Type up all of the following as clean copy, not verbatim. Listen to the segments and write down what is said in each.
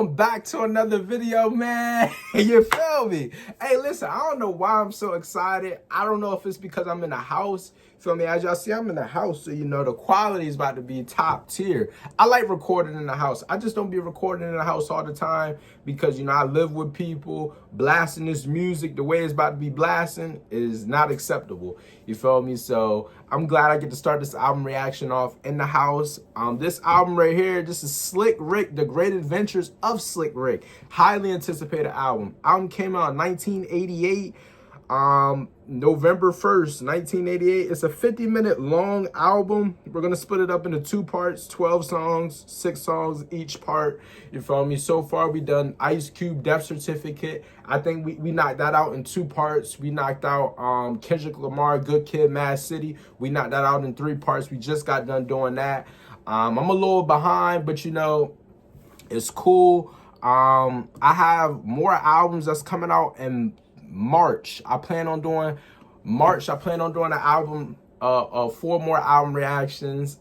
welcome back to another video, man. You feel me? Hey, listen, I don't know why I'm so excited. I don't know if it's because I'm in the house. Feel me? As y'all see, I'm in the house, so you know the quality is about to be top tier. I like recording in the house. I just don't be recording in the house all the time because, you know, I live with people. Blasting this music the way it's about to be blasting is not acceptable. You feel me? So I'm glad I get to start this album reaction off in the house. This album right here, this is Slick Rick, The Great Adventures of Slick Rick. Highly anticipated album. Album came out in 1988. November 1st, 1988. It's a 50-minute long album. We're gonna split it up into two parts, 12 songs, 6 songs each part. You feel me? So far we done Ice Cube, Death Certificate. I think we knocked that out in 2 parts. We knocked out Kendrick Lamar, Good Kid, Mad City. We knocked that out in 3 parts. We just got done doing that. I'm a little behind, but you know, it's cool. I have more albums that's coming out in March. I plan on doing an album, 4 more album reactions.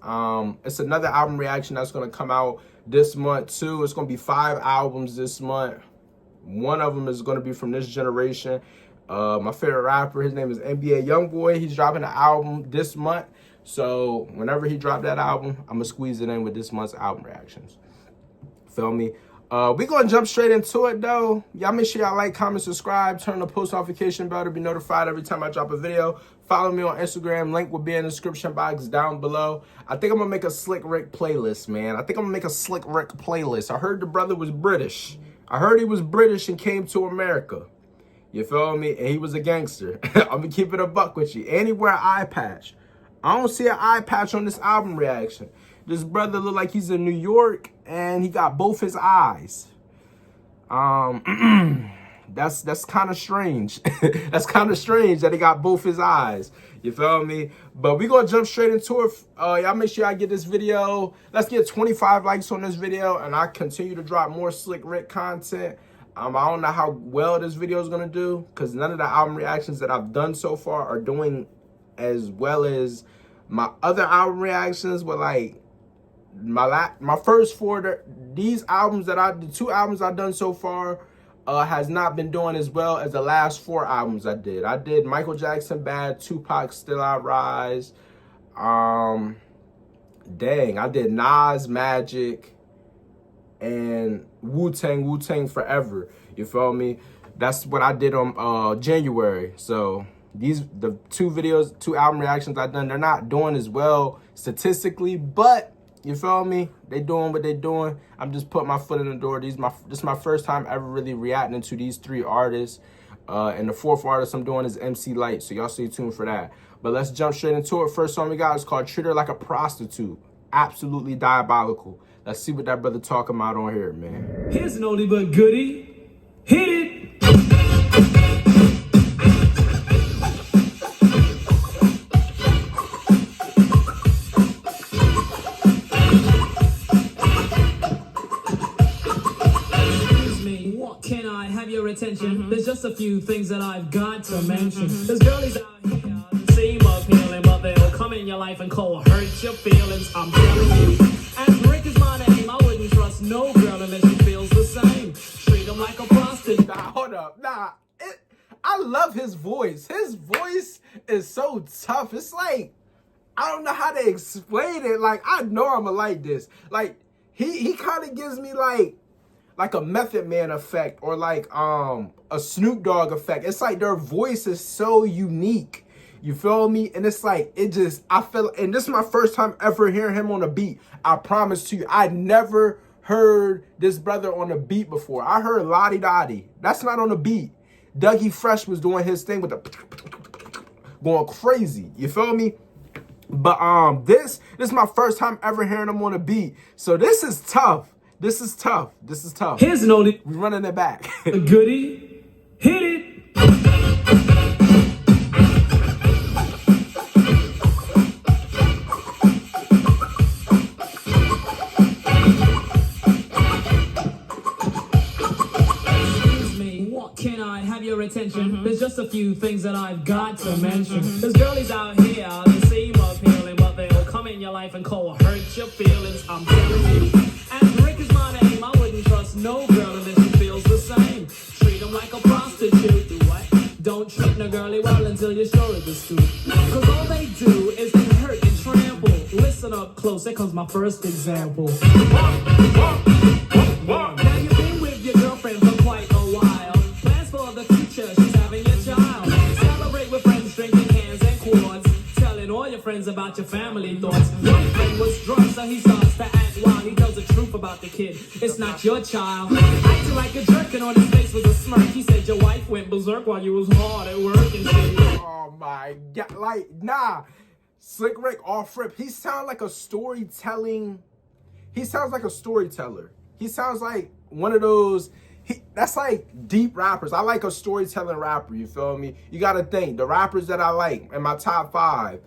It's another album reaction that's gonna come out this month too. It's gonna be 5 albums this month. One of them is gonna be from this generation. My favorite rapper, his name is NBA Youngboy. He's dropping an album this month. So whenever he dropped that album, I'm gonna squeeze it in with this month's album reactions. Feel me? We're going to jump straight into it, though. Y'all make sure y'all like, comment, subscribe, turn the post notification bell to be notified every time I drop a video. Follow me on Instagram. Link will be in the description box down below. I think I'm going to make a Slick Rick playlist, man. I think I'm going to make a Slick Rick playlist. I heard the brother was British. I heard he was British and came to America. You feel me? And he was a gangster. I'm going to keep it a buck with you. And he wear an eye patch. I don't see an eye patch on this album reaction. This brother look like he's in New York and he got both his eyes. That's kind of strange. That's kind of strange that he got both his eyes. You feel me? But we gonna jump straight into it. Y'all make sure I get this video. Let's get 25 likes on this video and I continue to drop more Slick Rick content. I don't know how well this video is gonna do because none of the album reactions that I've done so far are doing as well as my other album reactions. But like my first 4, these albums the 2 albums I've done so far has not been doing as well as the last 4 albums I did. I did Michael Jackson Bad, Tupac Still I Rise. I did Nas Magic and Wu-Tang Forever. You feel me? That's what I did on January. So the 2 album reactions I've done, they're not doing as well statistically, but you feel me? They doing what they doing. I'm just putting my foot in the door. This is my first time ever really reacting to these 3 artists. And the 4th artist I'm doing is MC Lyte. So y'all stay tuned for that. But let's jump straight into it. First song we got is called Treat Her Like a Prostitute. Absolutely diabolical. Let's see what that brother talking about on here, man. Here's an oldie but goodie. Hit it. Can I have your attention? There's just a few things that I've got to mention. There's girlies out here that seem appealing, but they'll come in your life and cold hurt your feelings. I'm telling you. As Rick is my name, I wouldn't trust no girl unless she feels the same. Treat them like a prostitute. Nah, hold up. Nah, I love his voice. His voice is so tough. It's like, I don't know how to explain it. Like, I know I'ma like this. Like, he kind of gives me like a Method Man effect or like a Snoop Dogg effect. It's like their voice is so unique. You feel me? And it's like, I feel, and this is my first time ever hearing him on a beat. I promise to you, I never heard this brother on a beat before. I heard Lottie Dottie. That's not on a beat. Dougie Fresh was doing his thing with the going crazy. You feel me? But this is my first time ever hearing him on a beat. So this is tough. This is tough. This is tough. Here's an oldie. We're running it back. A goodie. Hit it. Excuse me. What can I have your attention? There's just a few things that I've got to mention. There's girlies out here that seem appealing, but they'll come in your life and cold hurt your feelings. I'm telling you. As Rick is my name, I wouldn't trust no girl unless she feels the same. Treat them like a prostitute. Do what? Don't treat no girlie well until you're sure of the scoop. Cause all they do is they hurt and trample. Listen up close, here comes my first example. Now you've been with your girlfriend for quite a while. Plans for the future, she's having a child. Celebrate with friends, drinking hands and quads. Telling all your friends about your family thoughts. One friend was drunk, so he starts to act wild. He tells the truth about the kid, it's not your child. Acting like a jerk and on his face was a smirk. He said your wife went berserk while you was hard at work and shit. Oh my God, like, nah. Slick Rick off rip. He sounds like a storytelling. He sounds like a storyteller. He sounds like one of those. That's like deep rappers. I like a storytelling rapper. You feel me? You gotta think the rappers that I like in my top 5: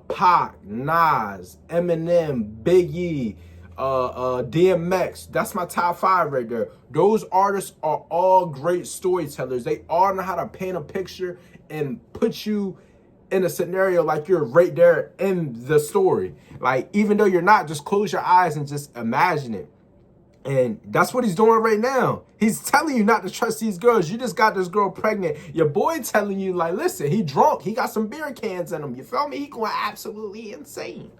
Pac, Nas, Eminem, Biggie, DMX. That's my top 5 right there. Those artists are all great storytellers. They all know how to paint a picture and put you in a scenario like you're right there in the story. Like, even though you're not, just close your eyes and just imagine it. And that's what he's doing right now. He's telling you not to trust these girls. You just got this girl pregnant. Your boy telling you, like, listen, he drunk. He got some beer cans in him. You feel me? He going absolutely insane.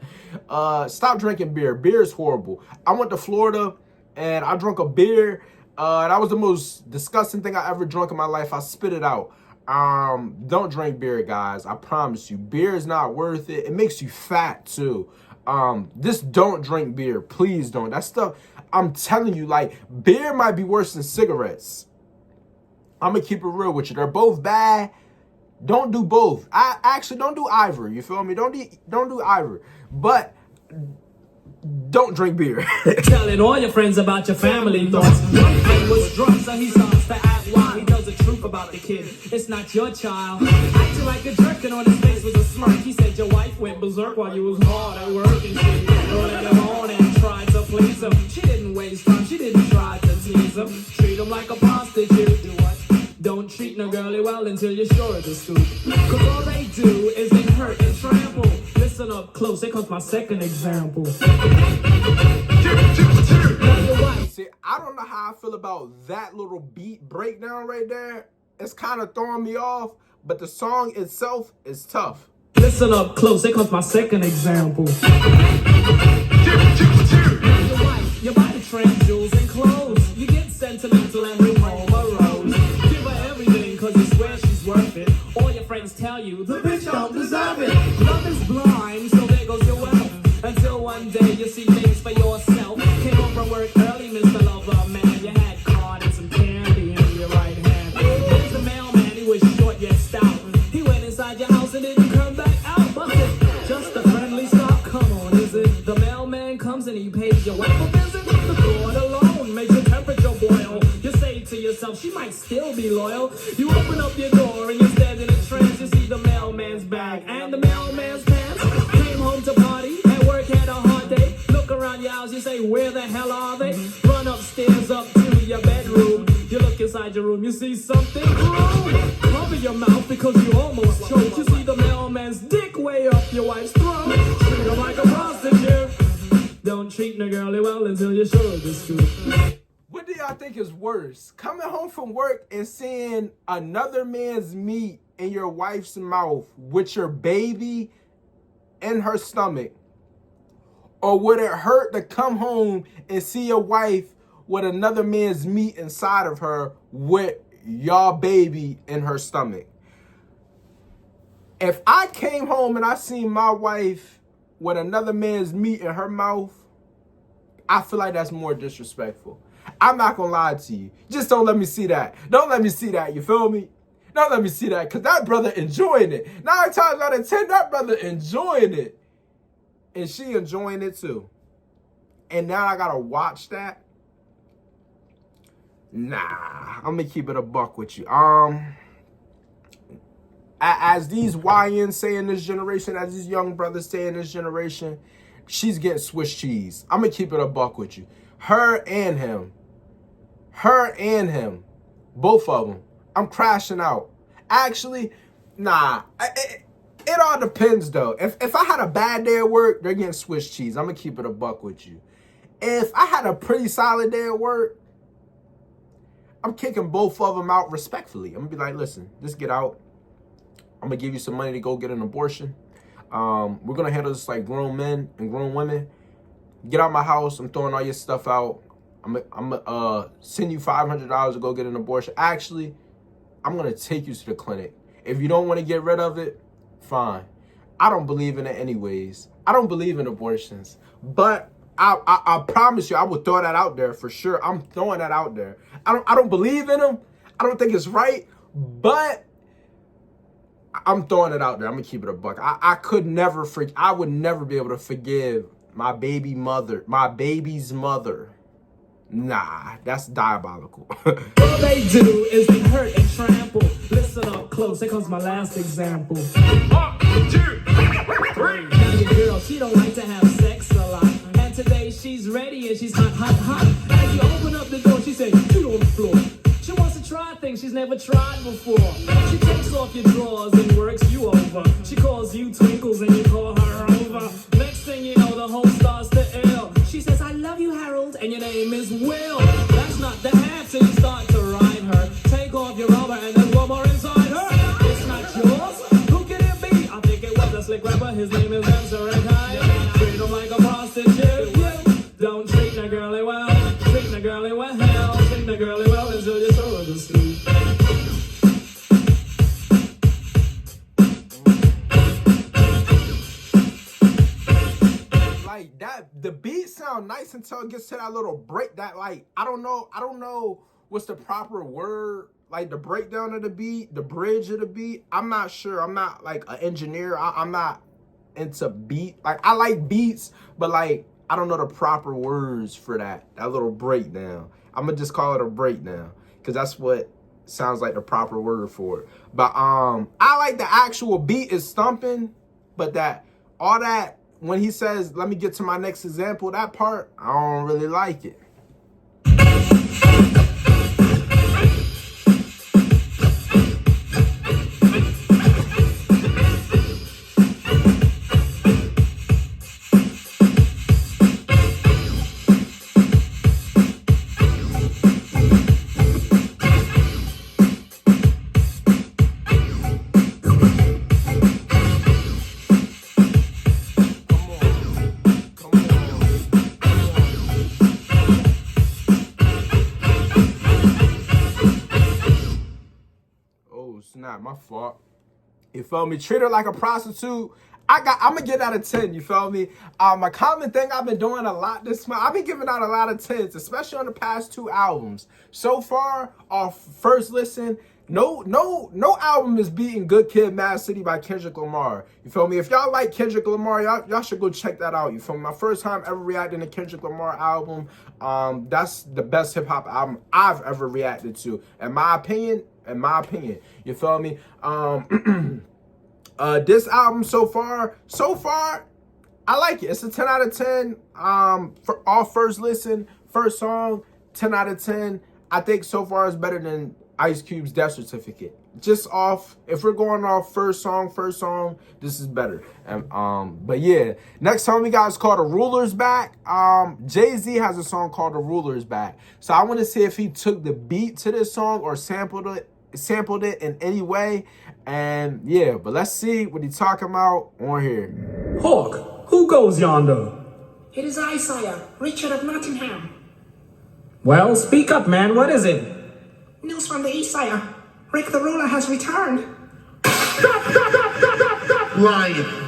Stop drinking beer. Beer is horrible. I went to Florida and I drank a beer. That was the most disgusting thing I ever drunk in my life. I spit it out. Don't drink beer, guys. I promise you. Beer is not worth it. It makes you fat too. Just don't drink beer. Please don't. That stuff, I'm telling you, like, beer might be worse than cigarettes. I'm gonna keep it real with you. They're both bad. Don't do both. I actually don't do either. You feel me? Don't do either. But don't drink beer. Telling all your friends about your family thoughts. One friend was drunk, so he starts to act wild. He tells the truth about the kid, it's not your child. Acting like a jerk and on his face was a smirk. He said your wife went berserk while you was hard at work and shit. Running him on and tried to please him. She didn't waste time, she didn't try to tease him. Treat him like a prostitute. Do what? Don't treat no girlie well until you're sure of the scoop. Cause all they do is they hurt and trample. Listen up close, here comes my second example. See, I don't know how I feel about that little beat breakdown right there. It's kind of throwing me off, but the song itself is tough. Listen up close, here comes my second example. Your body trends, jewels and clothes. You get sentimental and bring home a rose. Give her everything cause you swear she's worth it. All your friends tell you the bitch don't deserve it. Love is blind, so there goes your wealth. Until one day you see things for yourself. Came home from work early, Mr. Lover Man. You had card and some candy in your right hand. There's the mailman, he was short yet stout. He went inside your house and didn't come back out. But it's just a friendly stop, come on, is it? The mailman comes and he pays your wife a visit. The thought alone makes your temperature boil. You say to yourself, she might still be loyal. You open up your door and you're standing in a trance. You see the mailman's bag and the mailman's pants. Came home to party, at work had a hard day. Look around your house, you say, where the hell are they? Run upstairs up to your bedroom. You look inside your room, you see something wrong. Cover your mouth because you almost choked. You see the mailman's dick way up your wife's throat. Treat her like a prostitute. Don't treat no girlie well until you're sure of the scoop. What do y'all think is worse? Coming home from work and seeing another man's meat in your wife's mouth with your baby in her stomach? Or would it hurt to come home and see your wife with another man's meat inside of her with your baby in her stomach? If I came home and I seen my wife with another man's meat in her mouth, I feel like that's more disrespectful. I'm not gonna lie to you. Just don't let me see that. Don't let me see that, you feel me? Don't let me see that, because that brother enjoying it. 9 times out of 10, that brother enjoying it. And she enjoying it too. And now I gotta watch that? Nah, I'm gonna keep it a buck with you. As these YNs say in this generation, as these young brothers say in this generation, she's getting Swiss cheese. I'm gonna keep it a buck with you. Her and him. Both of them. I'm crashing out. Actually, nah. It all depends, though. If I had a bad day at work, they're getting Swiss cheese. I'm going to keep it a buck with you. If I had a pretty solid day at work, I'm kicking both of them out respectfully. I'm gonna be like, listen, just get out. I'm gonna give you some money to go get an abortion. We're gonna handle this like grown men and grown women. Get out my house. I'm throwing all your stuff out. I'm gonna send you $500 to go get an abortion. Actually, I'm gonna take you to the clinic. If you don't want to get rid of it, fine. I don't believe in it anyways. I don't believe in abortions, but I promise you, I will throw that out there for sure. I'm throwing that out there. I don't believe in them. I don't think it's right, but I'm throwing it out there. I'm gonna keep it a buck. I would never be able to forgive my baby's mother. Nah, that's diabolical. All they do is get hurt and trample. Listen up close, here comes my last example. 1, 2, 3. Now your girl, she don't like to have sex a lot. And today she's ready and she's hot. As you open up the door, she says, shoot on the floor. She wants to try things she's never tried before. She takes off your drawers and works you over. She calls you twinkles and you call her over. Next thing you know, the whole starts to ill. She says, I love you, Harold, and your name is Will. That's not the half till you start to ride her. Take off your rubber and there's one more inside her. It's not yours. Who can it be? I think it was a slick rapper. His name is Answer and High. Treat him like a prostitute. Don't treat the girlie well. Treat the girlie well. Treat the girlie well until you throw her to sleep. Like that, the beat sound nice until it gets to that little break. That like I don't know what's the proper word. Like the breakdown of the beat, the bridge of the beat. I'm not sure. I'm not like an engineer. I'm not into beat. Like I like beats, but like I don't know the proper words for that little breakdown. I'm gonna just call it a breakdown because that's what sounds like the proper word for it. But I like the actual beat is thumping, but that all that when he says, let me get to my next example, that part, I don't really like it. Not my fault. You feel me? Treat her like a prostitute. I'm gonna get out of 10. You feel me? My common thing I've been doing a lot this month. I've been giving out a lot of 10s, especially on the past 2 albums. So far, off first listen, no album is beating Good Kid, Mad City by Kendrick Lamar. You feel me? If y'all like Kendrick Lamar, y'all should go check that out. You feel me? My first time ever reacting to Kendrick Lamar album. That's the best hip hop album I've ever reacted to. In my opinion, you feel me? This album so far, I like it. It's a 10 out of 10. For all first listen, first song, 10 out of 10. I think so far it's better than Ice Cube's Death Certificate. Just off, if we're going off first song, this is better. But yeah, next song we got is called The Ruler's Back. Jay-Z has a song called The Ruler's Back. So I want to see if he took the beat to this song or sampled it in any way. And yeah, but let's see what he's talking about on here. Hawk, who goes yonder? It is I, sire, Richard of Nottingham. Well, speak up, man. What is it? News from the east, sire. Rick the Ruler has returned. Lying.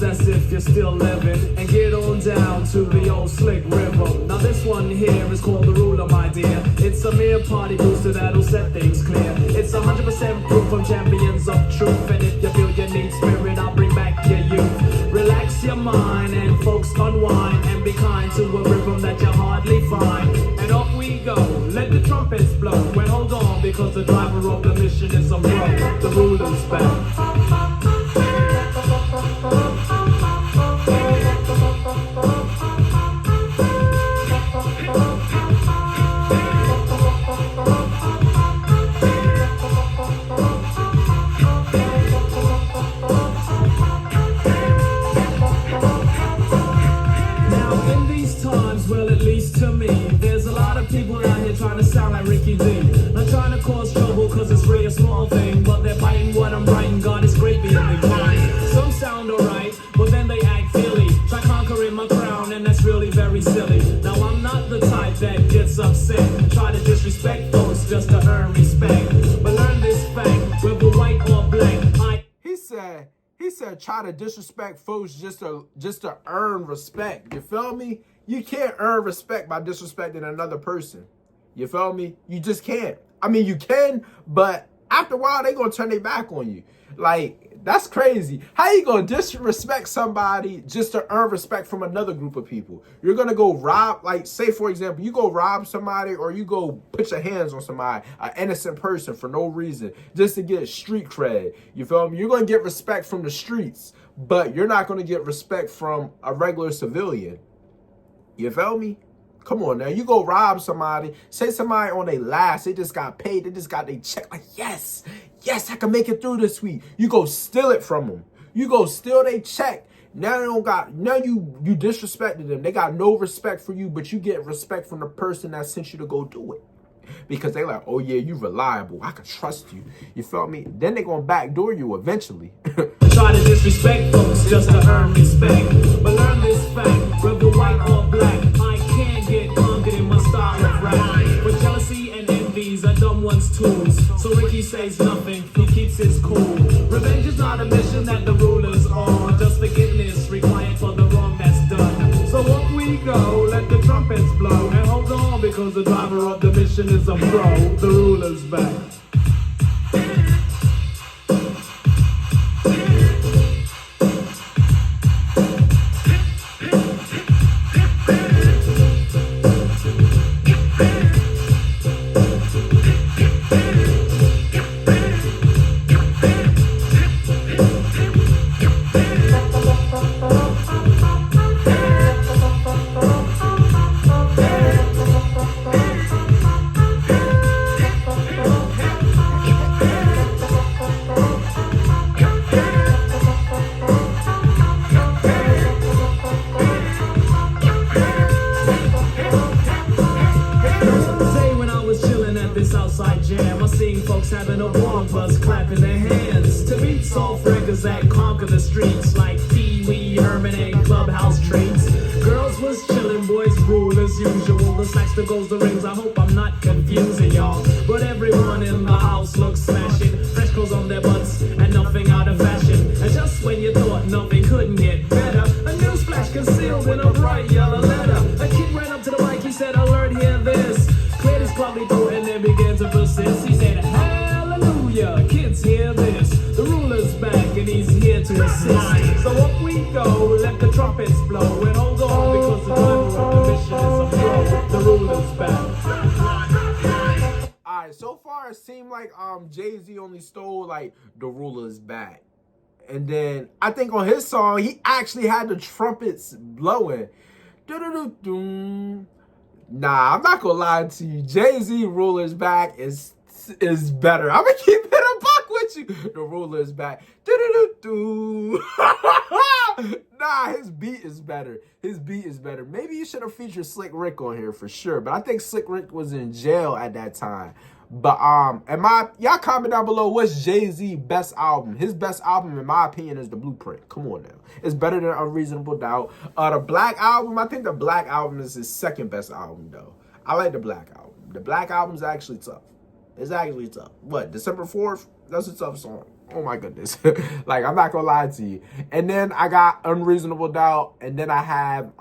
As if you're still living and get on down to the old slick river. Now this one here is called The Ruler, my dear. It's a mere party booster that'll set things clear. It's 100% proof from champions of truth. And if you feel you need spirit, I'll bring back your youth. Relax your mind and folks unwind and be kind to a rhythm that you hardly find. And off we go, let the trumpets blow. Well, hold on, because the driver of the mission is a bro. The ruler's back. right, but then they act silly. Try conquering my crown, and that's really very silly. Now I'm not the type that gets upset, try to disrespect folks just to earn respect. But learn this fact, whether white or black, He said try to disrespect folks just to earn respect. You feel me? You can't earn respect by disrespecting another person. You feel me? You just can't. I mean, you can, but after a while, they gonna turn their back on you. Like, that's crazy. How you gonna disrespect somebody just to earn respect from another group of people? You're gonna go rob, like, say, for example, you go rob somebody or you go put your hands on somebody, an innocent person for no reason, just to get street cred. You feel me? You're gonna get respect from the streets, but you're not gonna get respect from a regular civilian. You feel me? Come on now, you go rob somebody, say somebody on their last, they just got paid, they just got their check, like, yes, I can make it through this week. You go steal it from them. You go steal their check. Now they don't got, now you disrespected them. They got no respect for you, but you get respect from the person that sent you to go do it. Because they like, oh yeah, you reliable, I can trust you. You feel me? Then they gonna backdoor you eventually. Try to disrespect folks just to earn respect. But learn this fact, whether white or black, I can't get conquered in my style of rap. But jealousy and envies are dumb one's tools. So Ricky says nothing, he keeps his cool. Revenge is not a mission that the rulers on, just forgiveness required for the wrong that's done. So up we go, let the trumpets blow, and hold on because the driver of the mission is a pro. The ruler's back. Having a warm bus, clapping their hands to beat soft records that conquer the streets like Pee Wee Herman and Clubhouse treats. Girls was chilling, boys rule as usual. The sax that goes the rings. I hope I'm not confusing y'all, but everyone in the house looks smashing. Fresh clothes on their butts and nothing out of fashion. And just when you thought nothing couldn't get better, a newsflash concealed in a bright yellow letter. A kid ran up to the mic. He said, "Alert, hear this." Cleared his cloudy throat and then began to persist. He said, "Hallelujah, kids hear this. The ruler's back and he's here to assist. So up we go, let the trumpets blow, and hold on because the driver of the mission is a pro. The ruler's back." Alright, so far it seemed like Jay-Z only stole like the ruler's back. And then I think on his song he actually had the trumpets blowing. Do-do-do-doom. Nah, I'm not gonna lie to you. Jay-Z ruler's back is better. I'm gonna keep it a buck with you. The ruler's back. Do-do-do-do. Nah, his beat is better. His beat is better. Maybe you should have featured Slick Rick on here for sure. But I think Slick Rick was in jail at that time. But y'all comment down below, what's Jay-Z's best album? His best album, in my opinion, is The Blueprint. Come on now. It's better than Unreasonable Doubt. The Black Album, I think the Black Album is his second best album, though. I like the Black Album. The Black Album's actually tough. It's actually tough. What, December 4th? That's a tough song. Oh my goodness. Like, I'm not gonna lie to you. And then I got Unreasonable Doubt, and then I have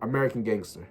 American Gangster.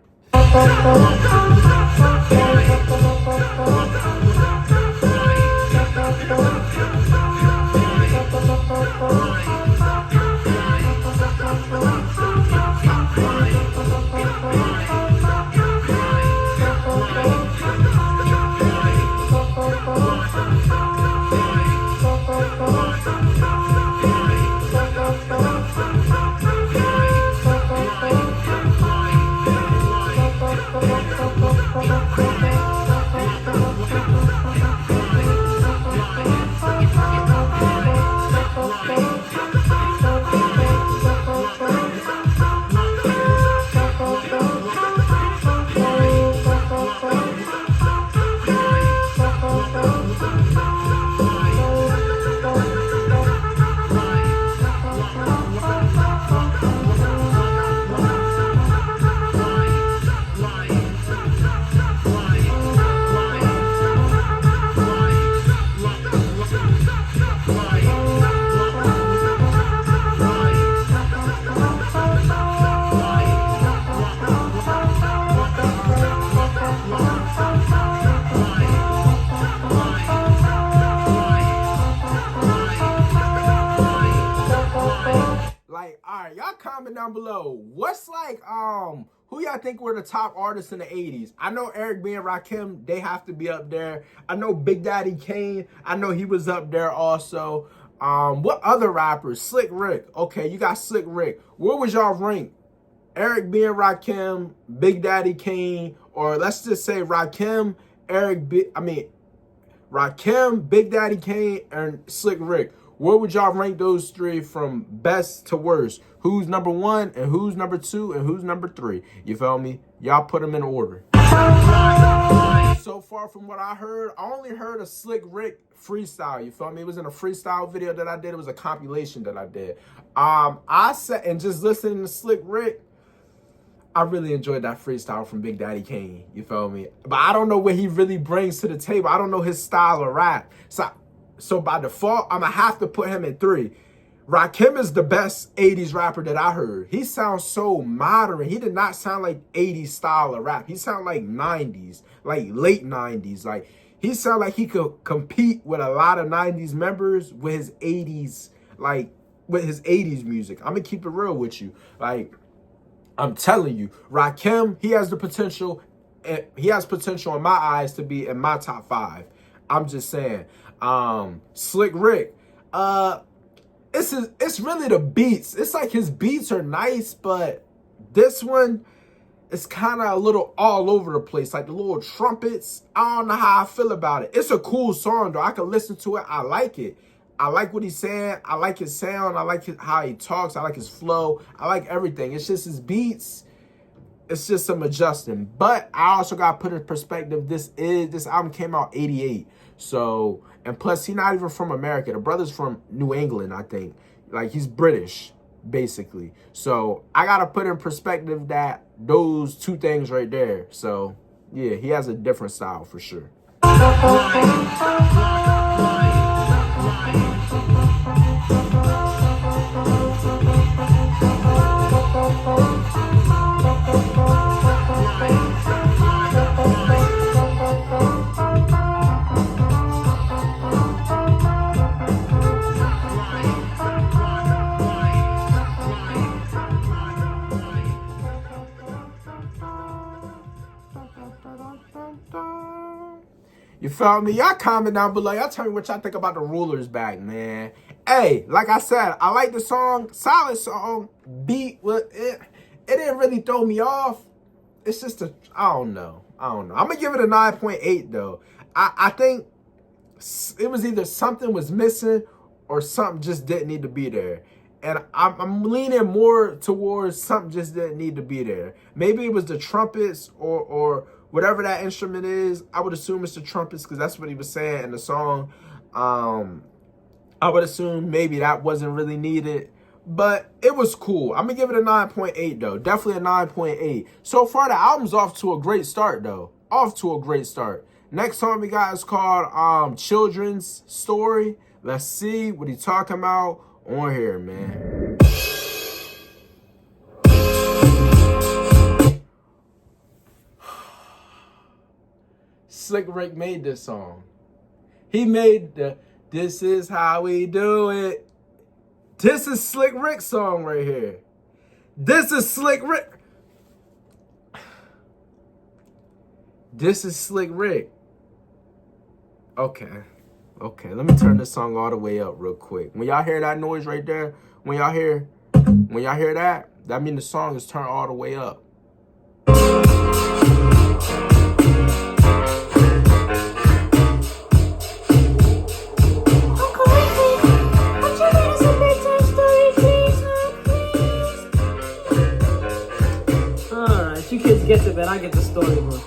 right. Y'all comment down below. What's like, who y'all think were the top artists in the 80s? I know Eric B and Rakim, they have to be up there. I know Big Daddy Kane, I know he was up there also. What other rappers? Slick Rick. Okay, you got Slick Rick. Where was y'all rank? Eric B and Rakim, Big Daddy Kane, or let's just say Rakim, Rakim, Big Daddy Kane, and Slick Rick. Where would y'all rank those three from best to worst? Who's number 1 and who's number 2 and who's number 3? You feel me? Y'all put them in order. So far from what I heard, I only heard a Slick Rick freestyle. You feel me? It was in a freestyle video that I did. It was a compilation that I did. I said, and just listening to Slick Rick, I really enjoyed that freestyle from Big Daddy Kane. You feel me? But I don't know what he really brings to the table. I don't know his style of rap. So by default, I'm going to have to put him in 3. Rakim is the best 80s rapper that I heard. He sounds so modern. He did not sound like 80s style of rap. He sounded like 90s, like late 90s. Like, he sounded like he could compete with a lot of 90s members with his 80s, like, with his 80s music. I'm going to keep it real with you. Like, I'm telling you, Rakim, he has the potential. He has potential in my eyes to be in my top 5. I'm just saying. Slick Rick, it's really the beats. It's like his beats are nice, but this one is kind of a little all over the place. Like the little trumpets, I don't know how I feel about it. It's a cool song though. I can listen to it. I like it. I like what he's saying. I like his sound. I like how he talks. I like his flow. I like everything. It's just his beats. It's just some adjusting. But I also got to put in perspective, this album came out 88. So, and plus he's not even from America. The brother's from New England, I think. Like he's British, basically. So I got to put in perspective that those two things right there. So yeah, he has a different style for sure. You feel me? Y'all comment down below. Y'all tell me what y'all think about the Rulers back, man. Hey, like I said, I like the song. Solid song. Beat. It didn't really throw me off. It's just I don't know. I'm going to give it a 9.8, though. I think it was either something was missing or something just didn't need to be there. And I'm leaning more towards something just didn't need to be there. Maybe it was the trumpets or whatever that instrument is. I would assume it's the trumpets because that's what he was saying in the song. I would assume maybe that wasn't really needed. But it was cool. I'm going to give it a 9.8, though. Definitely a 9.8. So far, the album's off to a great start, though. Off to a great start. Next song we got is called Children's Story. Let's see what he's talking about on here, man. Slick Rick made this song. He made the "This Is How We Do It." This is Slick Rick's song right here. This is Slick Rick. This is Slick Rick. Okay, let me turn this song all the way up real quick. When y'all hear that noise right there, when y'all hear that means the song is turned all the way up. Alright, you kids get to bed, I get the storybook.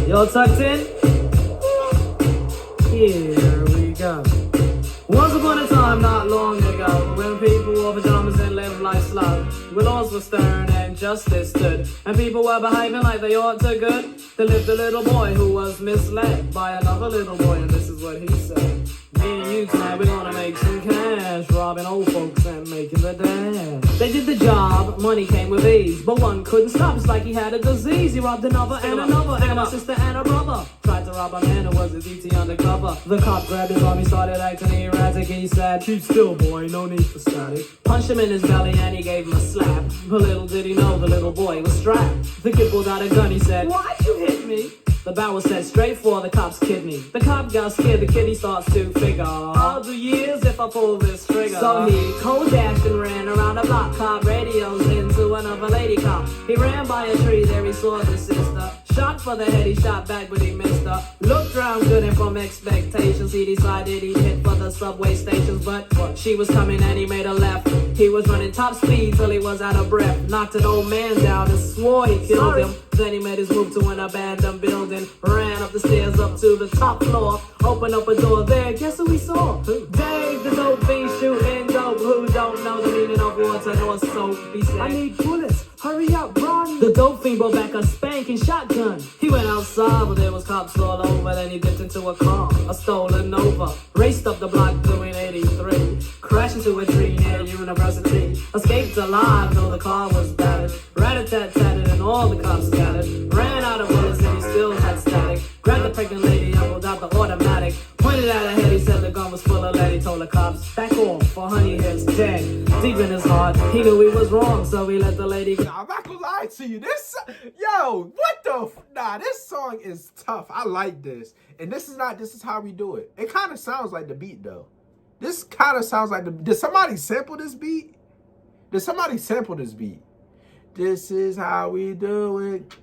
Y'all tucked in? Here we go. Once upon a time, not long ago, when people wore pajamas and lived life slow, where laws were stern and justice stood, and people were behaving like they ought to good, there lived a little boy who was misled by another little boy, and this is what he said. Me and you tonight, we're gonna make some cash, robbing old folks and making the dash. They did the job, money came with ease, but one couldn't stop. It's like he had a disease. He robbed another and another, and a sister and a brother. Tried to rob a man who was a DT undercover. The cop grabbed his arm, he started acting erratic. He said, "Keep still, boy, no need for static." Punched him in his belly and he gave him a slap. But little did he know the little boy was strapped. The kid pulled out a gun, he said, "Why'd you hit me?" The barrel was set straight for the cop's kidney. The cop got scared, the kid he starts to figure, I'll do years if I pull this trigger. So he cold dashed and ran around the block. Cop radios into another lady cop. He ran by a tree, there he saw the sister. Shot for the head, he shot back but he missed her. Looked round good and from expectations he decided he'd hit for the subway stations. But she was coming and he made a left. He was running top speed till he was out of breath. Knocked an old man down and swore he killed him. Then he made his move to an abandoned building. Ran up the stairs up to the top floor. Opened up a door there, guess who we saw? Dave, the dope fiend shooting dope. Who don't know the meaning of water nor soap? He said, "I need bullets, hurry up, run." The dope fiend brought back a spanking shotgun. He went outside, but there was cops all over. Then he dipped into a car, a stolen Nova. Raced up the block doing 83. Crashed into a tree near University. Escaped alive, though the car was battered. Rat-a-tat-tatted and all the cops scattered. Ran out of bullets and he still had static. Grabbed the pregnant lady and pulled out the automatic. Pointed at her head, he said the gun was full of lead. He told the cops, "Back off, for honey here's dead." Deep in his heart, he knew he was wrong, so he let the lady go. Nah, I'm not gonna lie to you. This song is tough. I like this. And this is how we do it. It kind of sounds like the beat though. This kind of sounds like did somebody sample this beat? This is how we do it.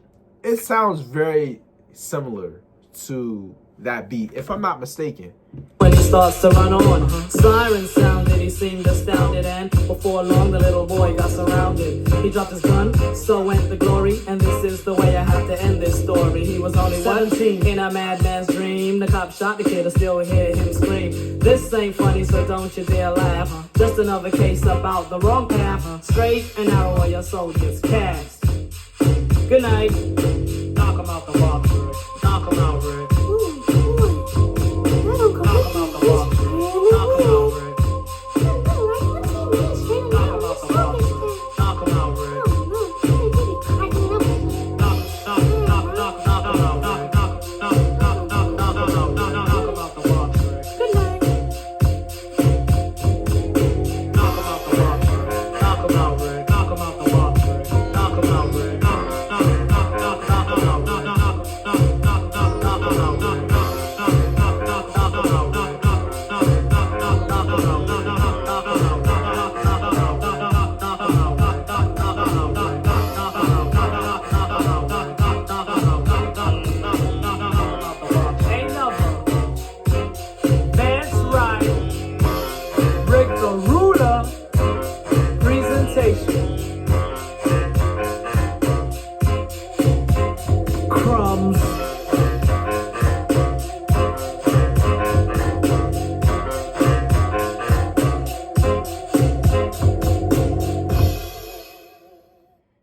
It sounds very similar to that beat, if I'm not mistaken. When he starts to run on, sirens sounded, he seemed astounded, and before long the little boy got surrounded. He dropped his gun, so went the glory, and this is the way I have to end this story. He was only 17 in a madman's dream. The cop shot the kid, I still hear him scream. This ain't funny, so don't you dare laugh. Just another case about the wrong path. Straight and narrow are your soldiers cast. Good night. Knock 'em out the box, Rick. Knock 'em out, Rick.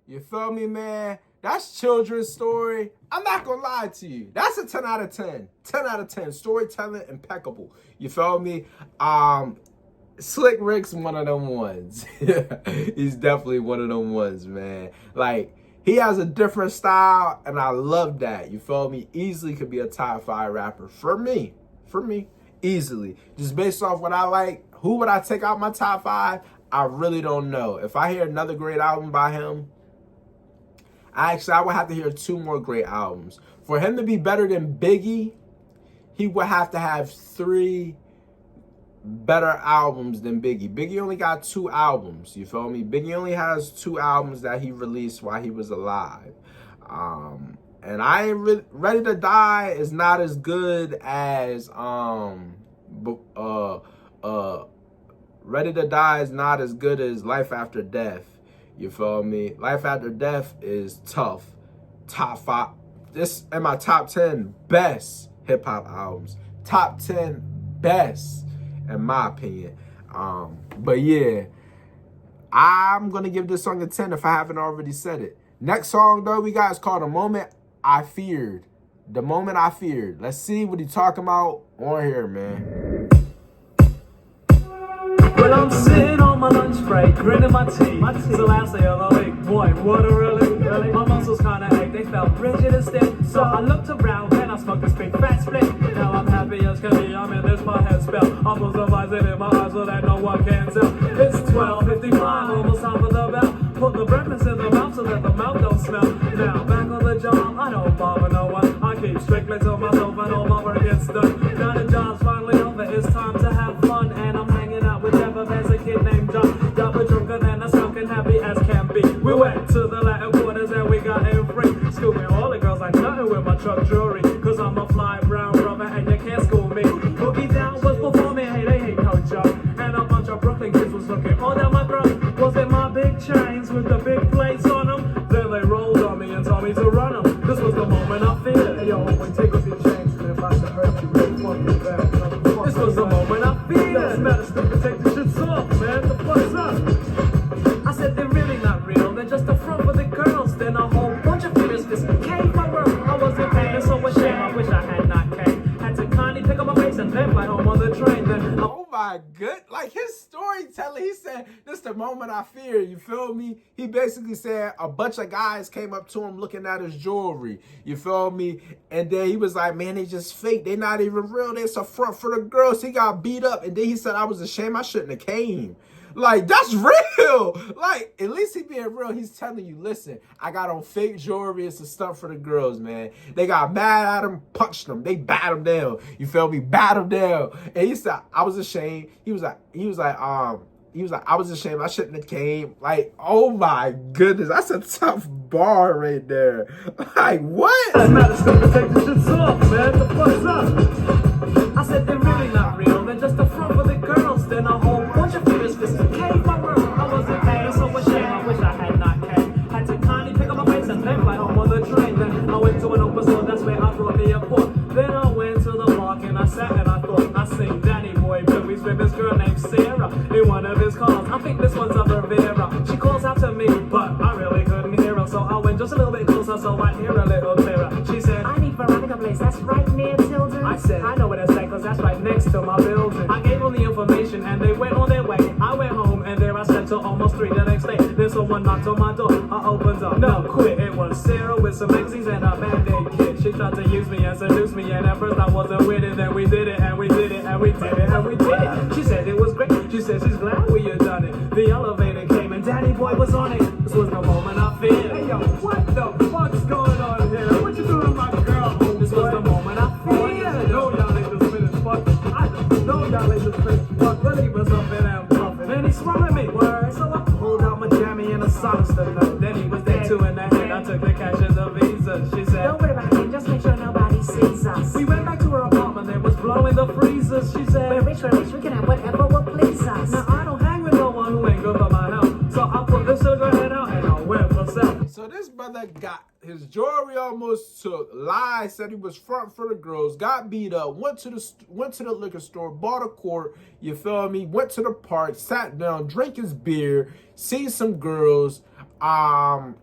You feel me, man? That's children's story. I'm not gonna lie to you. That's a 10 out of 10. 10 out of 10. Storytelling impeccable. You feel me? Slick Rick's one of them ones. He's definitely one of them ones, man. Like, he has a different style, and I love that. You feel me? Easily could be a top 5 rapper. For me. Easily. Just based off what I like, who would I take out my top 5? I really don't know. If I hear another great album by him, I would have to hear 2 more great albums. For him to be better than Biggie, he would have to have 3 better albums than Biggie. Biggie only got 2 albums, you feel me? Biggie only has 2 albums that he released while he was alive. And I Ain't Ready to Die is not as good as Ready to Die is not as good as Life After Death. You feel me? Life After Death is tough. Top 5. This in my top 10 best hip hop albums. Top 10 best, in my opinion. But yeah, I'm gonna give this song a 10 if I haven't already said it. Next song though we got is called The Moment I Feared. The Moment I Feared. Let's see what he's talking about on here, man. Well, I'm sitting on my lunch spray, grinning my teeth. So lastly of the week, boy, what a relief. My muscles kinda ache, they felt rigid and stiff. So I looked around and I smoked this big fat split. Now I'm happy as can be, I'm in this pothead spell. I put some eyes in my eyes so that no one can tell. It's 12:55, almost time for the bell. Put the breakfast in the mouth so that the mouth don't smell. Now back on the job, I don't bother no one. I keep strictly to myself and all my work gets done. Now the job's finally over, it's time to have fun. And I'm hanging out with Jeff, there's a kid named John. Got a drunker than a skunk and happy as can be. We went to the Latin quarters and we got in free. School me all the girls like nothing with my truck jewelry. Cause I'm a fly brown brother and you can't school me. Boogie Down was performing, hey they ain't no joke. And a bunch of Brooklyn kids was looking all down my throat. Was it my big chains with the big plates on them? Then they rolled on me and told me to run them. This was the moment I feared. Hey yo, homeboy, take off your chains and if I should hurt you, really fucking bad. This was the moment I feared. It's better stupid, take the shit off, man. The fuck's up? I said they're really not real. They're just a front for the girls. Then a whole bunch of figures just came my world. I wasn't paying, so ashamed. I wish I had not came. Had to kindly pick up my face and then fly home on the train. Then oh my good, like his storytelling, he said, this is the moment I fear, you feel me? He basically said a bunch of guys came up to him looking at his jewelry, you feel me? And then he was like, man, they just fake, they not even real, they a front for the girls. He got beat up and then he said, I was ashamed, I shouldn't have came. Like, that's real. Like, at least he being real. He's telling you, listen, I got on fake jewelry. It's a stunt for the girls, man. They got mad at him, punched him. They bat him down. You feel me? Bat him down. And he said, I was ashamed. He was like, I was ashamed. I shouldn't have came. Like, oh my goodness. That's a tough bar right there. Like, what? That's not a stupid, take the shit off, man. The fuck's up? I said they're really not real. They're just a front for the girls. Then a whole bunch of figures just came my world. I wasn't paying, so ashamed. I wish I had not came. Had to kindly pick up my face and then fly home on the train. Then I went to an open store. That's where I brought me a port. Then I went to the park and I sat and I thought I seen Danny Boy movies with this girl named Sarah in one of his cars. I think this one's a Rivera. She calls out to me, but I really couldn't hear her. So I went just a little bit closer so I'd hear a little clearer. She said, I need Veronica Place. That's right near Tilden. I said, I know where that's at, cause that's right next to my building. I gave them the information and they went on their way. I went home and there I sat till almost 3 the next day. Then someone knocked on my door. I opened up. No, quit. It was Sarah with some magazines and a Band-Aid kit. She tried to use me and seduce me, and at first I wasn't with it. Then we did it and we did it and we did it and we did it. She said it was great. She said she's glad we had done it. The elevator came and Danny Boy was on it. This was the moment I feared. Hey yo, what the fuck's going on here? What you doing to my girl? This was the moment I feared. I know y'all ain't just finished fucking. I know y'all ain't just finished fucking. But he was up in there puffing and he swung at me. Word. So I pulled out my jammy and a socks to know. Then he was there 2 in the head. I took the cash and the visa. She said, don't worry about it, just make sure nobody sees us. We went back to her apartment. There was blowing the freezers. She said, we're rich, we can have whatever will please us. Now I don't hang with no one who ain't good for my health. So I put the sugar head out and I went for self. So this brother got his jewelry almost took, lied, said he was front for the girls, got beat up, went to the liquor store, bought a quart, you feel me, went to the park, sat down, drank his beer, seen some girls, I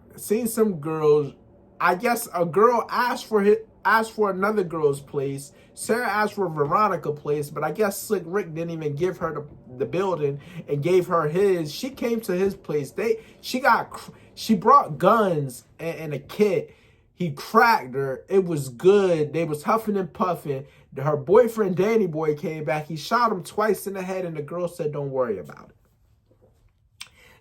guess a girl asked for another girl's place. Sarah asked for Veronica place, but I guess Slick Rick didn't even give her the building and gave her his. She came to his place. She brought guns and a kit. He cracked her. It was good. They was huffing and puffing. Her boyfriend, Danny Boy, came back. He shot him twice in the head, and the girl said, don't worry about it.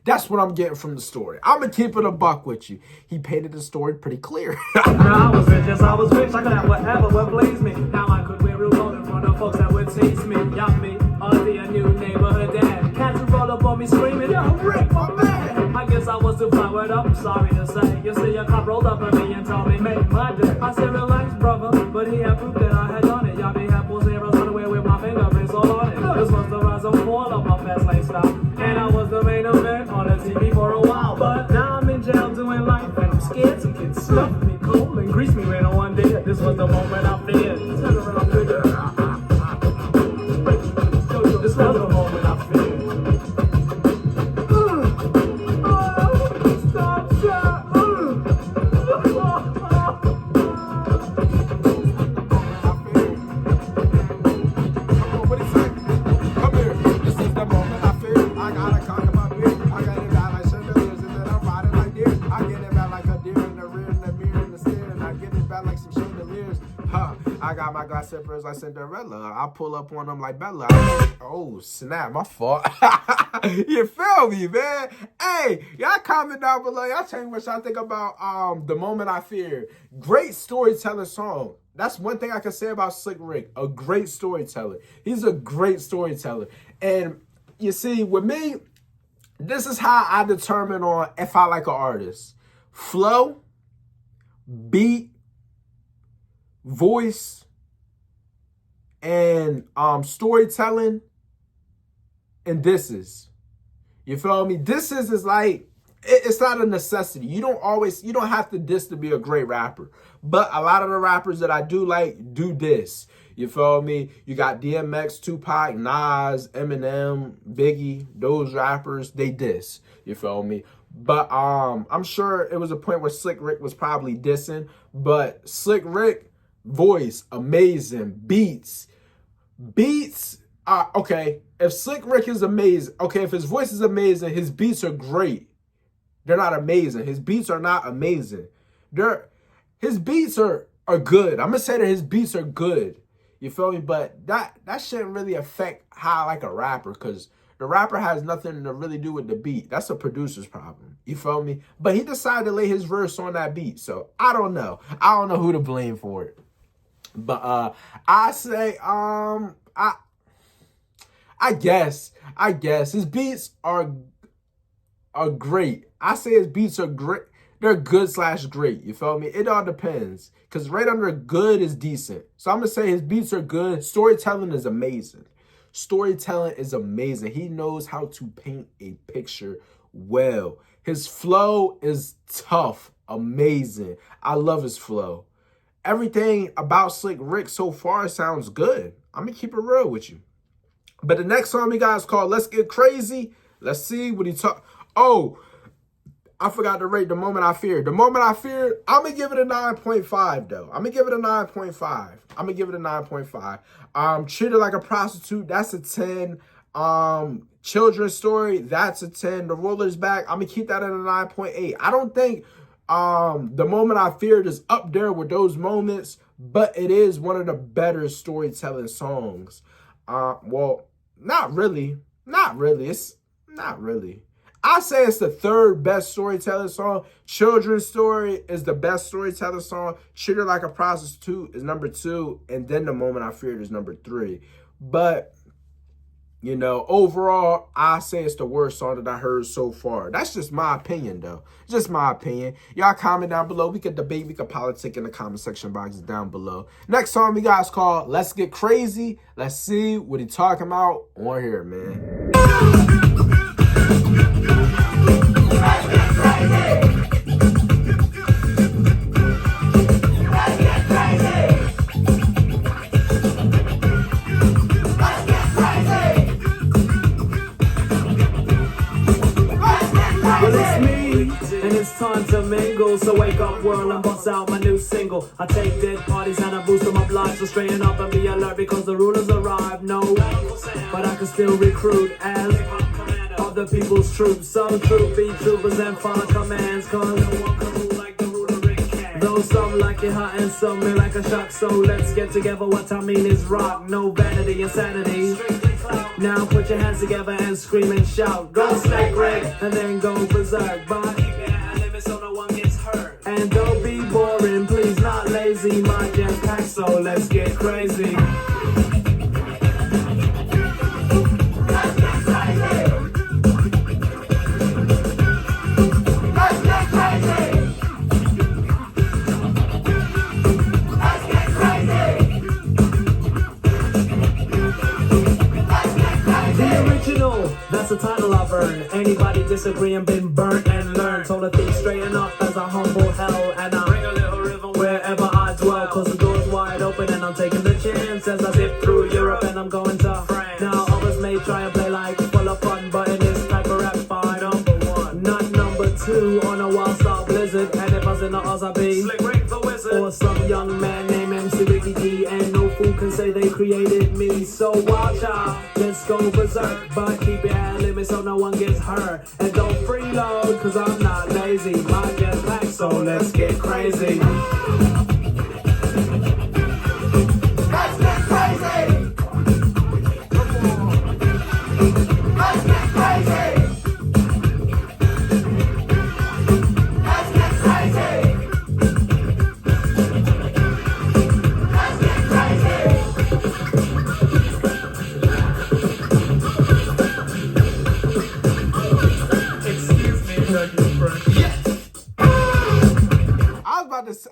That's what I'm getting from the story. I'm going to keep it a buck with you. He painted the story pretty clear. Now I was rich, yes, I was rich. I could have whatever would please me. Now I could wear real gold in front of folks that would tease me. Yup me, Ozzy, a new neighborhood dad. Cats would roll up on me screaming, yo, Rick, my man. I guess I was too powered up, sorry to say. You see, a cop rolled up on me and told me, make my day. I said, relax, brother, but he had proof that I had done it. Y'all be had pulls arrows on the way with my fingerprints all on it. This was the rise and fall of my fast lane style. And I was the main event on the TV for a while. But now I'm in jail doing life, and I'm scared some kids stuffed me cold and greased me when no one did. This was the moment I feared. Turn around, nigga. This was the moment I feared. Stop, stop. Come on, what he say? Come here. This is the moment I feel. I gotta conquer my fear. I got zippers like Cinderella. I pull up on them like Bella. Oh, snap, my fault. You feel me, man? Hey, y'all comment down below. Y'all tell me what y'all think about The Moment I Fear. Great storyteller song. That's one thing I can say about Slick Rick. A great storyteller. He's a great storyteller. And you see, with me, this is how I determine on if I like an artist. Flow, beat, voice, and storytelling, and disses. You feel me? Disses is like, it's not a necessity. You don't have to diss to be a great rapper. But a lot of the rappers that I do like do diss. You feel me? You got DMX, Tupac, Nas, Eminem, Biggie. Those rappers, they diss. You feel me? But I'm sure it was a point where Slick Rick was probably dissing. But Slick Rick, voice, amazing. Beats, okay. If Slick Rick is amazing, okay, if his voice is amazing, his beats are great. They're not amazing. His beats are not amazing. His beats are good. I'm gonna say that his beats are good. You feel me? But that shouldn't really affect how I like a rapper, because the rapper has nothing to really do with the beat. That's a producer's problem. You feel me? But he decided to lay his verse on that beat. So I don't know. I don't know who to blame for it. But I say I guess his beats are great. I say his beats are great. They're good/great. You feel me? It all depends. Because right under good is decent. So I'm going to say his beats are good. Storytelling is amazing. Storytelling is amazing. He knows how to paint a picture well. His flow is tough. Amazing. I love his flow. Everything about Slick Rick so far sounds good. I'm going to keep it real with you. But the next song we got is called Let's Get Crazy. Let's see what he talk. Oh, I forgot to rate The Moment I Feared. The Moment I Feared, I'm going to give it a 9.5, though. I'm going to give it a 9.5. Treated Like a Prostitute, that's a 10. Children's Story, that's a 10. The Roller's Back, I'm going to keep that at a 9.8. I don't think The Moment I Feared is up there with those moments, but it is one of the better storytelling songs. Well, not really. It's not really. I say it's the third best storytelling song. Children's Story is the best storytelling song. Treated Like a Prostitute is number 2. And then The Moment I Feared is number 3. But, you know, overall, I say it's the worst song that I heard so far. That's just my opinion, though. Just my opinion. Y'all comment down below. We could debate. We could politic in the comment section boxes down below. Next song we got is called Let's Get Crazy. Let's see what he talking about on here, man. Let's get crazy. Let's get crazy. Let's get crazy. Well, it's me, and it's time to mingle. So wake up, world, and bust out my new single. I take dead parties and I boost them up live. So straighten up and be alert because the rulers arrive. No, but I can still recruit as other people's troops. Some troop be troopers and follow commands. Cause no one can rule like the ruler Rick can. Though some like it hot and some may like a shock. So let's get together, what I mean is rock. No vanity, insanity. Now put your hands together and scream and shout. Go Slick Rick and then go berserk. But keep it at limit so no one gets hurt. And don't be boring, please, not lazy. My jam packed, so let's get crazy. That's the title I've earned. Anybody disagreeing been burnt and learned. Told a thief straighten up as I humble hell. And I bring a little rhythm wherever I dwell. Cause the door's wide open and I'm taking the chance as I zip through Europe and I'm going to France. Now others may try and play like full of fun, but in this type of rap fine, number 1, not number 2 on a wild star blizzard. And if I was in the Oz, I'd be Slick Rick the Wizard. Or some young man named MC Ricky D. And no fool can say they created me. So watch out, let's go berserk. But keep it at limit so no one gets hurt. And don't freeload, cause I'm not lazy. My get packed, so let's get crazy. Let's get crazy. Let's get crazy. Let's get crazy. Excuse me, Dougie Fresh. Yeah.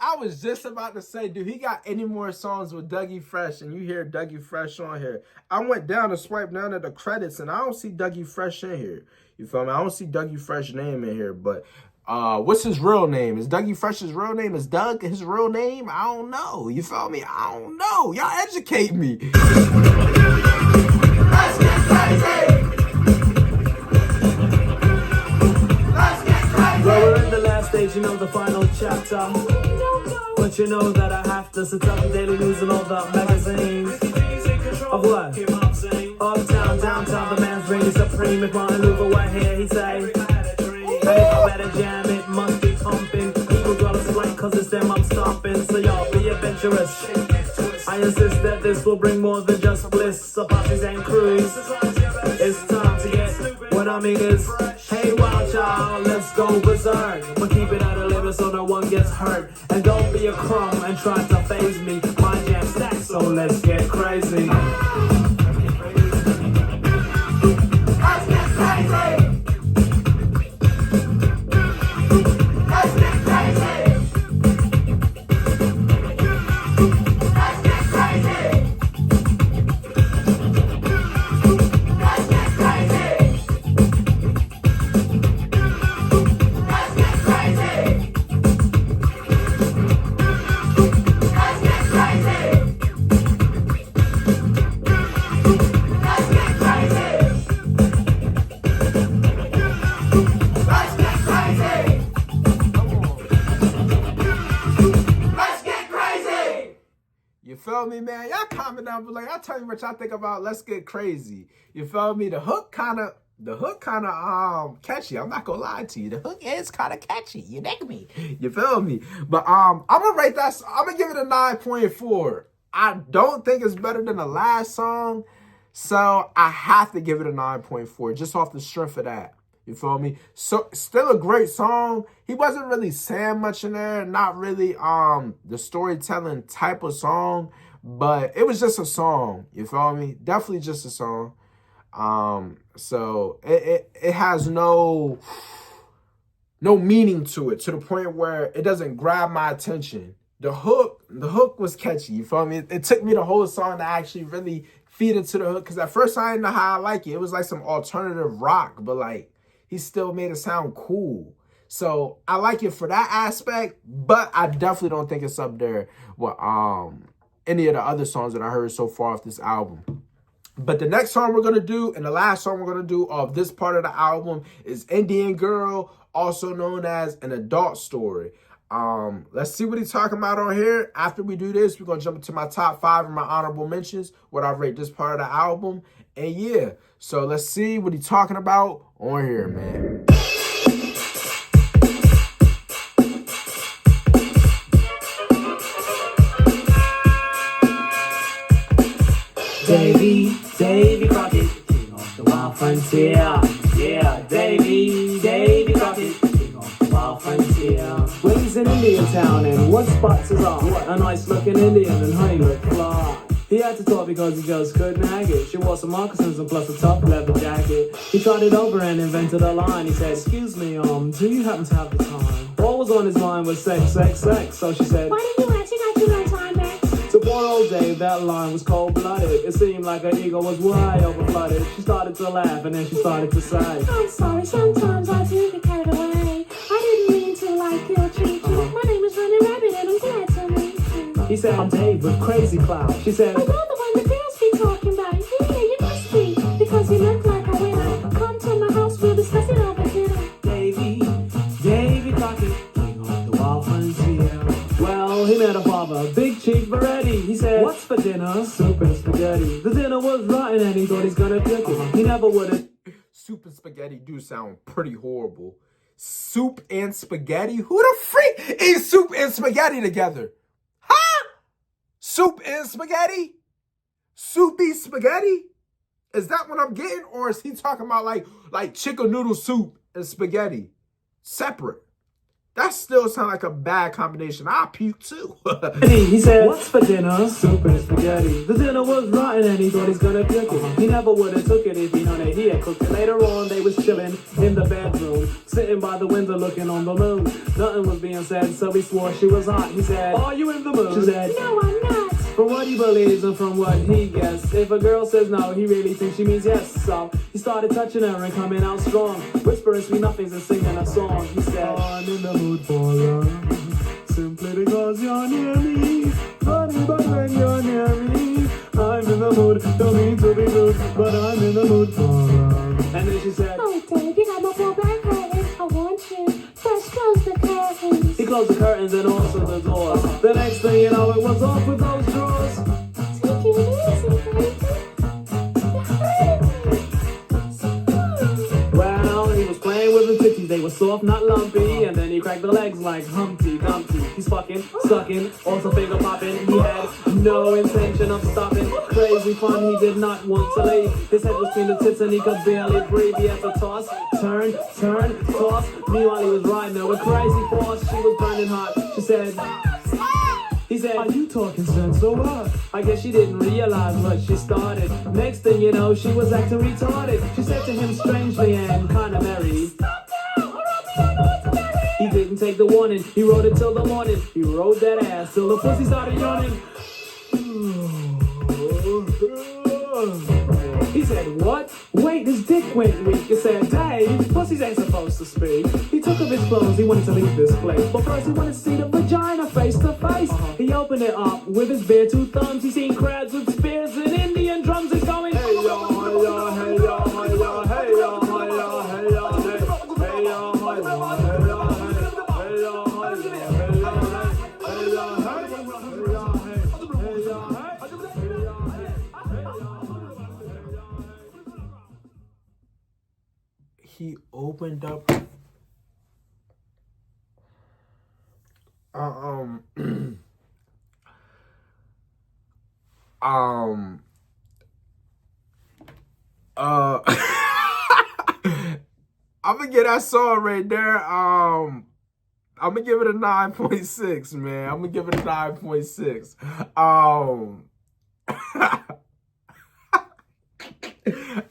I was just about to say, dude, he got any more songs with Dougie Fresh, and you hear Dougie Fresh on here. I went down to swipe down at the credits, and I don't see Dougie Fresh in here. You feel me? I don't see Dougie Fresh name in here, but what's his real name? Is Dougie Fresh's real name? Is Doug his real name? I don't know. You feel me? I don't know. Y'all educate me. Let's get crazy. Well, we're in the last stage, you know, the final chapter. But you know that I have to sit up the daily news and all the magazines. Of what? Uptown, downtown, the man's reign is supreme. If I move away here, he say. And if I better jam, it must be pumping. People gotta sweat, cause it's them I'm stomping. So y'all be adventurous. I insist that this will bring more than just bliss. So parties and crews. It's time to get what I mean is, hey wild child, let's go berserk. But keep it at a limit so no one gets hurt. And don't be a crumb and try to phase me. My jam stacks, so let's get crazy. Let's get crazy. Let's get crazy. Let's get crazy. Let's get crazy. Let's get crazy. Let's get crazy. Let's get crazy. Let's get crazy. Let's get crazy. You feel me, man? Y'all comment down below. Y'all tell me what y'all think about Let's Get Crazy. You feel me? The hook kind of catchy. I'm not gonna lie to you. The hook is kind of catchy. You dig me? You feel me? But I'm gonna rate that. I'm gonna give it a 9.4. I don't think it's better than the last song, so I have to give it a 9.4 just off the strength of that. You feel me? So still a great song. He wasn't really saying much in there, not really the storytelling type of song, but it was just a song. You feel me? Definitely just a song. So it has no meaning to it, to the point where it doesn't grab my attention. The hook was catchy. You feel me? It took me the whole song to actually really feed into the hook, because at first I didn't know how I like it. It was like some alternative rock, but like he still made it sound cool. So I like it for that aspect, but I definitely don't think it's up there with any of the other songs that I heard so far off this album. But the next song we're going to do, and the last song we're going to do of this part of the album, is Indian Girl, also known as An Adult Story. Let's see what he's talking about on here. After we do this, we're going to jump into my top 5 and my honorable mentions, what I rate this part of the album. And yeah, so let's see what he's talking about on here, man. Davy Crockett, king of the wild frontier. Yeah, Davy Crockett, king of the wild frontier. Well, he's in Indian town, and what spots his on? A nice looking Indian, and honey looked fly. He had to talk because he just couldn't hang it. She wore some moccasins and plus a tough leather jacket. He tried it over and invented a line. He said, excuse me, do you happen to have the time? All was on his mind was sex, sex, sex. So she said, Why didn't you actually got you that time back? to poor old Dave, that line was cold-blooded. It seemed like her ego was way over-flooded. She started to laugh and then she started to say, I'm sorry, sometimes I do get carried away. I didn't mean to like you or treat you. My name is Running Rabbit and I'm glad to meet you. he said, I'm Dave with Crazy Cloud. She said, Oh, you're the one the girls be talking about. Yeah, you must be, because you look like a winner. Come to my house, we'll discuss it over dinner. Davy Crockett, king of the wild frontier. Well, he met a father, Big Chief Moretti. He said, what's for dinner? Soup and spaghetti. The dinner was rotten and he thought he's gonna cook it. He never would've. Soup and spaghetti do sound pretty horrible. Soup and spaghetti? Who the freak eats soup and spaghetti together? Huh? Soup and spaghetti? Soupy spaghetti? Is that what I'm getting? Or is he talking about like chicken noodle soup and spaghetti separate? That still sounds like a bad combination. I puke too. He said, what's for dinner? Soup and spaghetti. The dinner was rotten and he thought he's gonna cook it. He never would have took it if he known that he had cooked it. Later on, they was chilling in the bedroom, sitting by the window looking on the moon. Nothing was being said, so he swore she was hot. He said, are you in the mood? She said, No, I'm not. from what he believes and from what he guessed, if a girl says no, he really thinks she means yes. So he started touching her and coming out strong, whispering sweet nothings and singing a song. He said, I'm in the mood for love, simply because you're near me. Funny, but when you're near me, I'm in the mood. Don't mean to be rude, but I'm in the mood for love. And then she said, Oh, Dave, you got my full back curtains. I want you. First, close the curtains. he closed the curtains and also the doors. The next thing you know, it was off with those drawers. Take it easy, baby. You're hurting me. Sorry. Well, he was playing with the titties, they were soft, not lumpy. And then he cracked the legs like Humpty Dumpty. He's fucking, sucking, also finger popping. He had no intention of stopping. Crazy fun, he did not want to leave. His head was between the tits and he could barely breathe. He had to toss, turn, toss. Meanwhile, he was riding her with crazy force. She was burning hot. She said, he said, are you talking sense or what? I guess she didn't realize what she started. Next thing you know, she was acting retarded. She said to him strangely and kind of merry, he didn't take the warning. He rode it till the morning. He rode that ass till the pussy started yawning. He said, what? Wait, his dick went weak. He said, Dave, pussies ain't supposed to speak. He took off his clothes, he wanted to leave this place. But first he wanted to see the vagina face to face. He opened it up with his bare two thumbs. He seen crowds with spears and Indian drums. He's going, hey yo, hey yo, hey yo, hey yo, hey yo, hey yo, hey yo, hey yo, hey yo, hey yo, hey yo, He opened up I'm gonna get that song right there. I'm gonna give it a 9.6, man. I'm gonna give it a 9.6.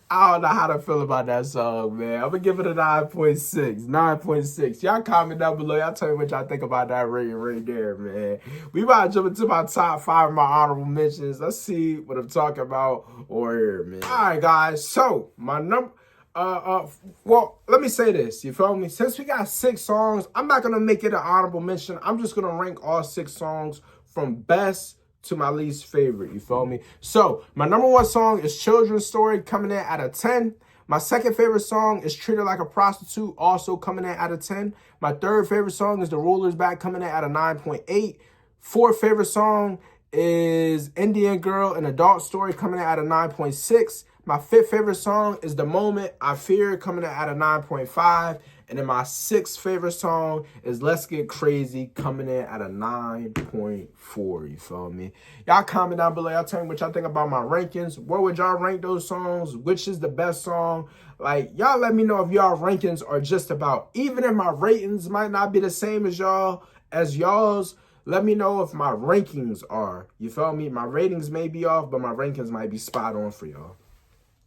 I don't know how to feel about that song, man. I'm gonna give it a 9.6. 9.6. Y'all comment down below. Y'all tell me what y'all think about that rating right there, man. We about to jump into my top 5 of my honorable mentions. Let's see what I'm talking about over here, man. All right, guys. So my number. Well, let me say this. You feel me? Since we got 6 songs, I'm not gonna make it an honorable mention. I'm just gonna rank all 6 songs from best to my least favorite, you feel me? So, my number 1 song is Children's Story, coming in at a 10. My second favorite song is Treated Like a Prostitute, also coming in at a 10. My third favorite song is The Ruler's Back, coming in at a 9.8. Fourth favorite song is Indian Girl, An Adult Story, coming in at a 9.6. My fifth favorite song is The Moment I Fear, coming in at a 9.5. And then my sixth favorite song is Let's Get Crazy, coming in at a 9.4. You feel me? Y'all comment down below. Y'all tell me what y'all think about my rankings. Where would y'all rank those songs? Which is the best song? Like, y'all let me know if y'all rankings are just about. Even if my ratings might not be the same as y'all's, let me know if my rankings are. You feel me? My ratings may be off, but my rankings might be spot on for y'all.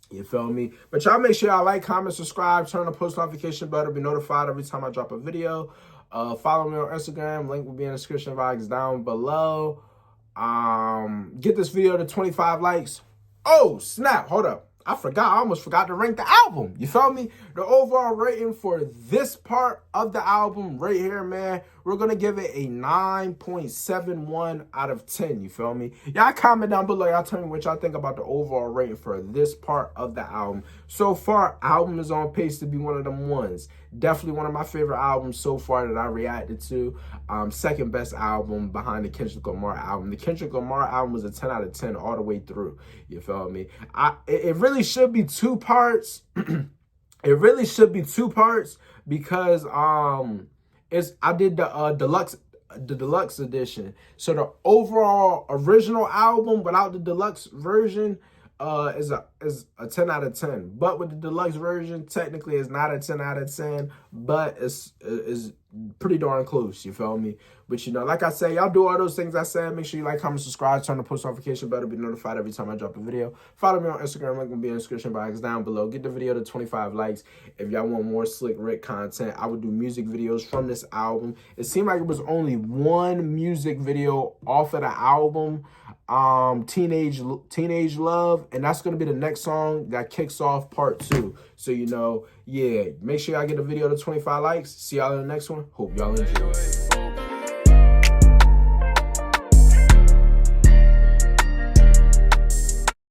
You feel me? But y'all make sure y'all like, comment, subscribe, turn on the post notification bell to be notified every time I drop a video. Follow me on Instagram. Link will be in the description box down below. Get this video to 25 likes. Oh, snap. Hold up. I almost forgot to rank the album. You feel me? The overall rating for this part of the album right here, man, we're going to give it a 9.71 out of 10. You feel me? Y'all comment down below. Y'all tell me what y'all think about the overall rating for this part of the album. So far, album is on pace to be one of them ones. Definitely one of my favorite albums so far that I reacted to. Second best album behind the Kendrick Lamar album. The Kendrick Lamar album was a 10 out of 10 all the way through. You feel me? It really should be 2 parts. It really should be 2 parts because I did the deluxe edition. So the overall original album without the deluxe version is a is a 10 out of 10. But with the deluxe version, technically it's not a 10 out of 10, but it's pretty darn close, you feel me? But you know, like I say, y'all do all those things I said. Make sure you like, comment, subscribe, turn the post notification bell to be notified every time I drop a video. Follow me on Instagram, link will be in the description box down below. Get the video to 25 likes. If y'all want more Slick Rick content, I would do music videos from this album. It seemed like it was only one music video off of the album, Teenage Love, and that's gonna be the next song that kicks off part 2. So you know, yeah, make sure y'all get the video to 25 likes. See y'all in the next one. Hope y'all enjoy.